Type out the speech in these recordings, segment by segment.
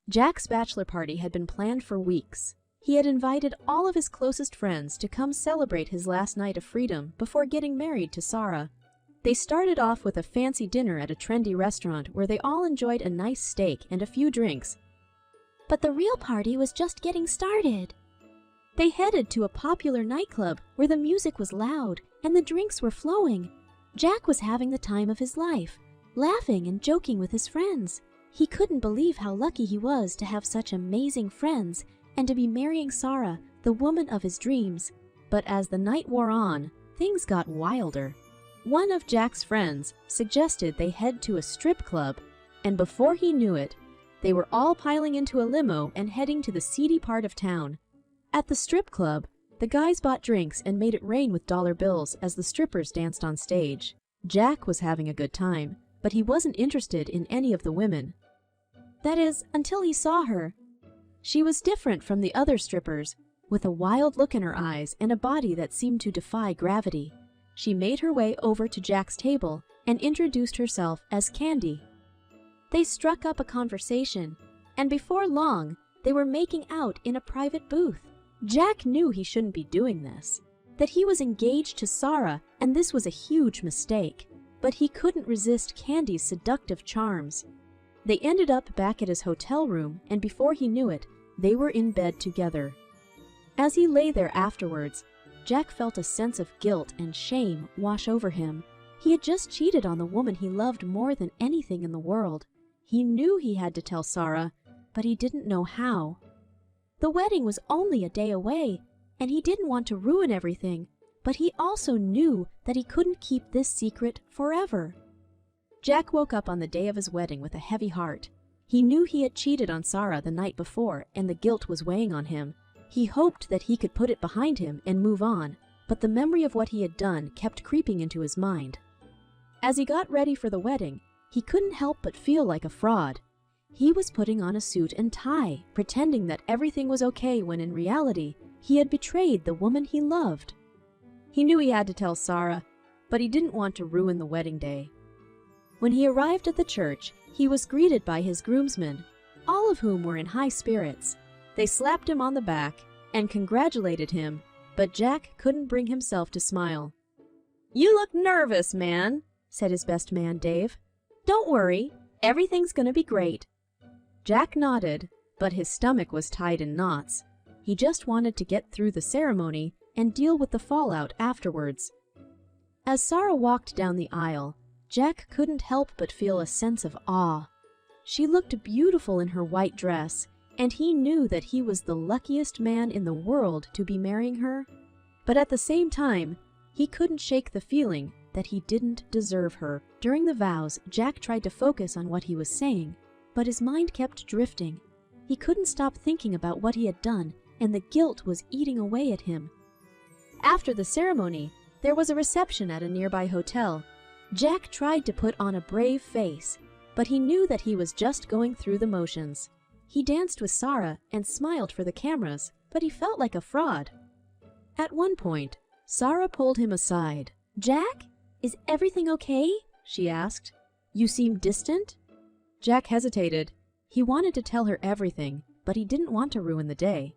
Jack's bachelor party had been planned for weeks. He had invited all of his closest friends to come celebrate his last night of freedom before getting married to Sarah. They started off with a fancy dinner at a trendy restaurant where they all enjoyed a nice steak and a few drinks. But the real party was just getting started. They headed to a popular nightclub where the music was loud and the drinks were flowing. Jack was having the time of his life, laughing and joking with his friends. He couldn't believe how lucky he was to have such amazing friends and to be marrying Sarah, the woman of his dreams. But as the night wore on, things got wilder. One of Jack's friends suggested they head to a strip club, and before he knew it, they were all piling into a limo and heading to the seedy part of town. At the strip club, the guys bought drinks and made it rain with dollar bills as the strippers danced on stage. Jack was having a good time, but he wasn't interested in any of the women. That is, until he saw her. She was different from the other strippers, with a wild look in her eyes and a body that seemed to defy gravity. She made her way over to Jack's table and introduced herself as Candy. They struck up a conversation, and before long, they were making out in a private booth. Jack knew he shouldn't be doing this, that he was engaged to Sarah, and this was a huge mistake, but he couldn't resist Candy's seductive charms. They ended up back at his hotel room, and before he knew it, they were in bed together. As he lay there afterwards, Jack felt a sense of guilt and shame wash over him. He had just cheated on the woman he loved more than anything in the world. He knew he had to tell Sarah, but he didn't know how. The wedding was only a day away, and he didn't want to ruin everything, but he also knew that he couldn't keep this secret forever. Jack woke up on the day of his wedding with a heavy heart. He knew he had cheated on Sarah the night before, and the guilt was weighing on him. He hoped that he could put it behind him and move on, but the memory of what he had done kept creeping into his mind. As he got ready for the wedding, he couldn't help but feel like a fraud. He was putting on a suit and tie, pretending that everything was okay when in reality, he had betrayed the woman he loved. He knew he had to tell Sarah, but he didn't want to ruin the wedding day. When he arrived at the church, he was greeted by his groomsmen, all of whom were in high spirits. They slapped him on the back and congratulated him, but Jack couldn't bring himself to smile. "You look nervous, man," said his best man, Dave. "Don't worry, everything's gonna be great." Jack nodded, but his stomach was tied in knots. He just wanted to get through the ceremony and deal with the fallout afterwards. As Sarah walked down the aisle, Jack couldn't help but feel a sense of awe. She looked beautiful in her white dress, and he knew that he was the luckiest man in the world to be marrying her. But at the same time, he couldn't shake the feeling that he didn't deserve her. During the vows, Jack tried to focus on what he was saying, but his mind kept drifting. He couldn't stop thinking about what he had done, and the guilt was eating away at him. After the ceremony, there was a reception at a nearby hotel. Jack tried to put on a brave face, but he knew that he was just going through the motions. He danced with Sarah and smiled for the cameras, but he felt like a fraud. At one point, Sarah pulled him aside. "Jack, is everything okay?" she asked. "You seem distant?" Jack hesitated. He wanted to tell her everything, but he didn't want to ruin the day.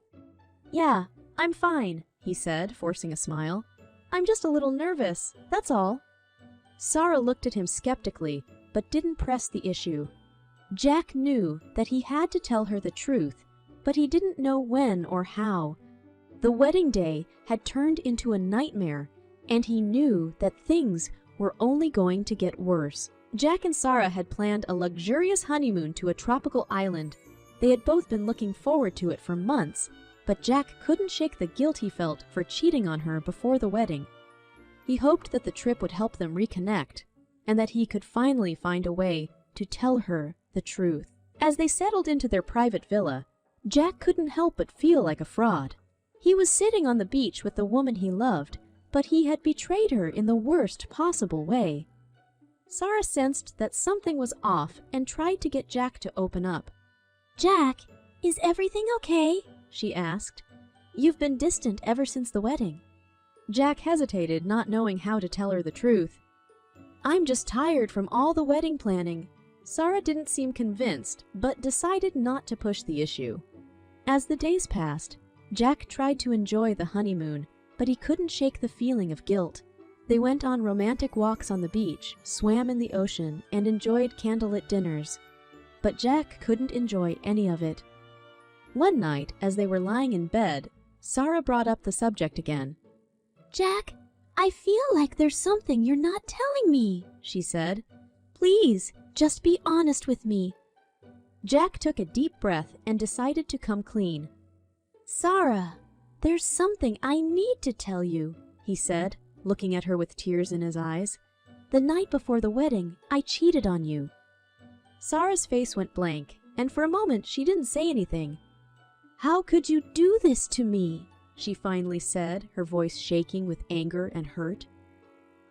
"Yeah, I'm fine," he said, forcing a smile. "I'm just a little nervous, that's all." Sarah looked at him skeptically, but didn't press the issue. Jack knew that he had to tell her the truth, but he didn't know when or how. The wedding day had turned into a nightmare, and he knew that things were only going to get worse. Jack and Sarah had planned a luxurious honeymoon to a tropical island. They had both been looking forward to it for months, but Jack couldn't shake the guilt he felt for cheating on her before the wedding. He hoped that the trip would help them reconnect, and that he could finally find a way to tell her the truth. As they settled into their private villa, Jack couldn't help but feel like a fraud. He was sitting on the beach with the woman he loved, but he had betrayed her in the worst possible way. Sarah sensed that something was off and tried to get Jack to open up. "Jack, is everything okay?" she asked. "You've been distant ever since the wedding." Jack hesitated, not knowing how to tell her the truth. "I'm just tired from all the wedding planning," Sarah didn't seem convinced, but decided not to push the issue. As the days passed, Jack tried to enjoy the honeymoon, but he couldn't shake the feeling of guilt. They went on romantic walks on the beach, swam in the ocean, and enjoyed candlelit dinners. But Jack couldn't enjoy any of it. One night, as they were lying in bed, Sarah brought up the subject again. "Jack, I feel like there's something you're not telling me," she said. "Please, just be honest with me." Jack took a deep breath and decided to come clean. "Sarah, there's something I need to tell you," he said, looking at her with tears in his eyes. "The night before the wedding, I cheated on you." Sarah's face went blank, and for a moment she didn't say anything. "How could you do this to me?" she finally said, her voice shaking with anger and hurt.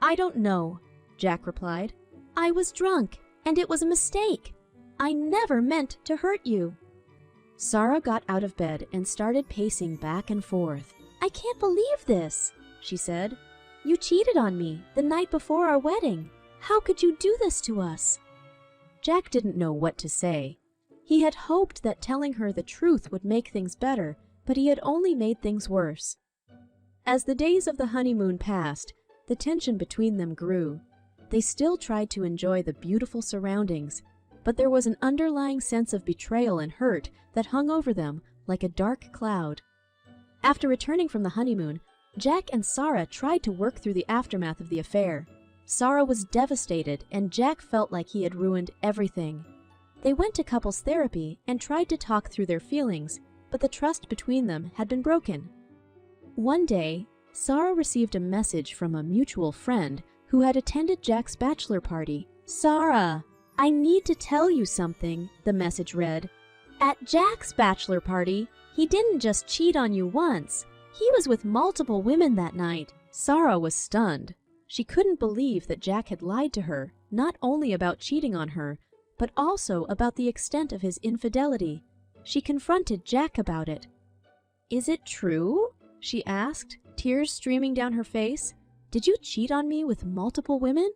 "I don't know," Jack replied. "I was drunk, and it was a mistake. I never meant to hurt you." Sarah got out of bed and started pacing back and forth. "I can't believe this," she said. "You cheated on me the night before our wedding. How could you do this to us?" Jack didn't know what to say. He had hoped that telling her the truth would make things better, but he had only made things worse. As the days of the honeymoon passed, the tension between them grew. They still tried to enjoy the beautiful surroundings, but there was an underlying sense of betrayal and hurt that hung over them like a dark cloud. After returning from the honeymoon, Jack and Sarah tried to work through the aftermath of the affair. Sarah was devastated, and Jack felt like he had ruined everything. They went to couples therapy and tried to talk through their feelings, but the trust between them had been broken. One day, Sarah received a message from a mutual friend who had attended Jack's bachelor party. "Sarah, I need to tell you something," the message read. "At Jack's bachelor party, he didn't just cheat on you once. He was with multiple women that night." Sarah was stunned. She couldn't believe that Jack had lied to her, not only about cheating on her, but also about the extent of his infidelity. She confronted Jack about it. "Is it true?" she asked, tears streaming down her face. "Did you cheat on me with multiple women?"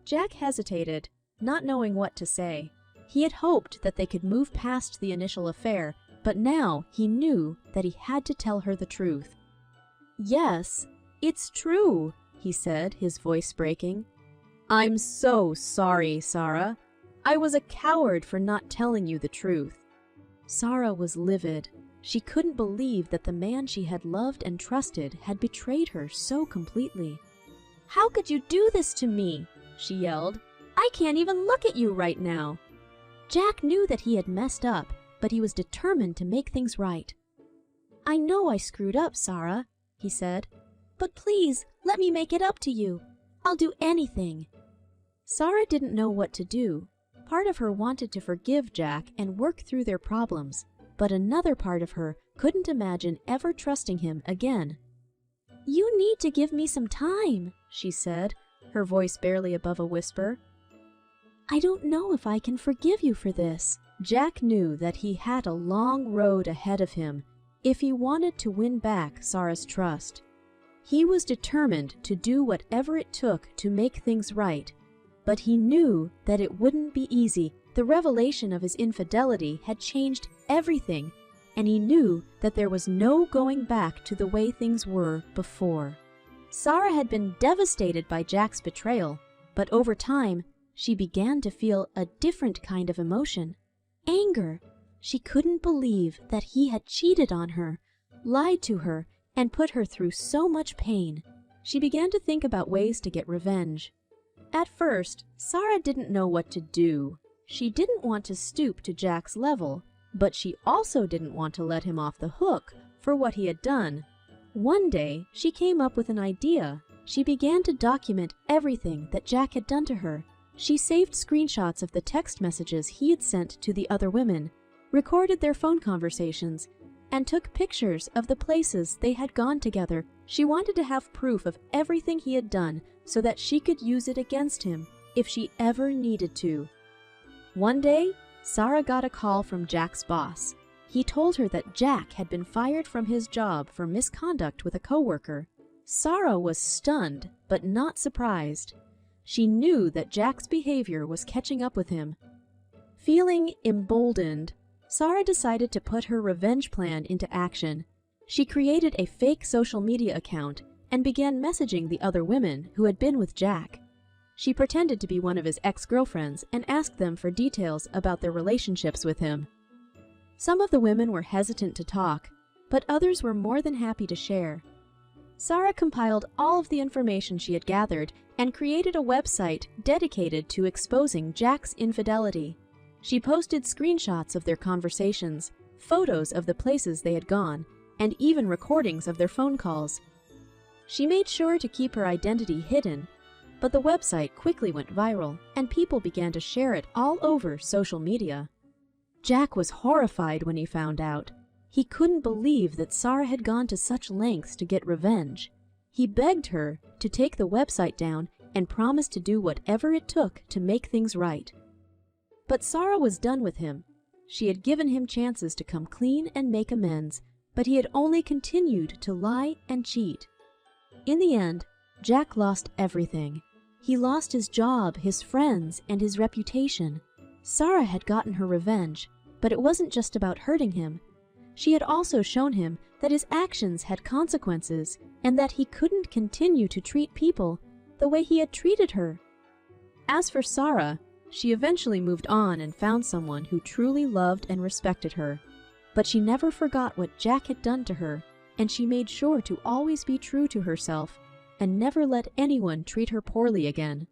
Jack hesitated, not knowing what to say. He had hoped that they could move past the initial affair, but now he knew that he had to tell her the truth. "Yes, it's true," he said, his voice breaking. "I'm so sorry, Sarah. I was a coward for not telling you the truth." Sarah was livid. She couldn't believe that the man she had loved and trusted had betrayed her so completely. "How could you do this to me?" she yelled. "I can't even look at you right now." Jack knew that he had messed up, but he was determined to make things right. "I know I screwed up, Sarah," he said. "But please, let me make it up to you. I'll do anything." Sarah didn't know what to do. Part of her wanted to forgive Jack and work through their problems, but another part of her couldn't imagine ever trusting him again. "You need to give me some time," she said, her voice barely above a whisper. "I don't know if I can forgive you for this." Jack knew that he had a long road ahead of him if he wanted to win back Sarah's trust. He was determined to do whatever it took to make things right, but he knew that it wouldn't be easy. The revelation of his infidelity had changed everything, and he knew that there was no going back to the way things were before. Sarah had been devastated by Jack's betrayal, but over time, she began to feel a different kind of emotion. Anger. She couldn't believe that he had cheated on her, lied to her, and put her through so much pain. She began to think about ways to get revenge. At first, Sarah didn't know what to do. She didn't want to stoop to Jack's level, but she also didn't want to let him off the hook for what he had done. One day, she came up with an idea. She began to document everything that Jack had done to her. She saved screenshots of the text messages he had sent to the other women, recorded their phone conversations, and took pictures of the places they had gone together. She wanted to have proof of everything he had done so that she could use it against him if she ever needed to. One day, Sarah got a call from Jack's boss. He told her that Jack had been fired from his job for misconduct with a coworker. Sarah was stunned, but not surprised. She knew that Jack's behavior was catching up with him. Feeling emboldened, Sarah decided to put her revenge plan into action. She created a fake social media account and began messaging the other women who had been with Jack. She pretended to be one of his ex-girlfriends and asked them for details about their relationships with him. Some of the women were hesitant to talk, but others were more than happy to share. Sarah compiled all of the information she had gathered and created a website dedicated to exposing Jack's infidelity. She posted screenshots of their conversations, photos of the places they had gone, and even recordings of their phone calls. She made sure to keep her identity hidden, but the website quickly went viral and people began to share it all over social media. Jack was horrified when he found out. He couldn't believe that Sarah had gone to such lengths to get revenge. He begged her to take the website down and promised to do whatever it took to make things right. But Sarah was done with him. She had given him chances to come clean and make amends, but he had only continued to lie and cheat. In the end, Jack lost everything. He lost his job, his friends, and his reputation. Sarah had gotten her revenge, but it wasn't just about hurting him. She had also shown him that his actions had consequences and that he couldn't continue to treat people the way he had treated her. As for Sarah, she eventually moved on and found someone who truly loved and respected her. But she never forgot what Jack had done to her, and she made sure to always be true to herself and never let anyone treat her poorly again.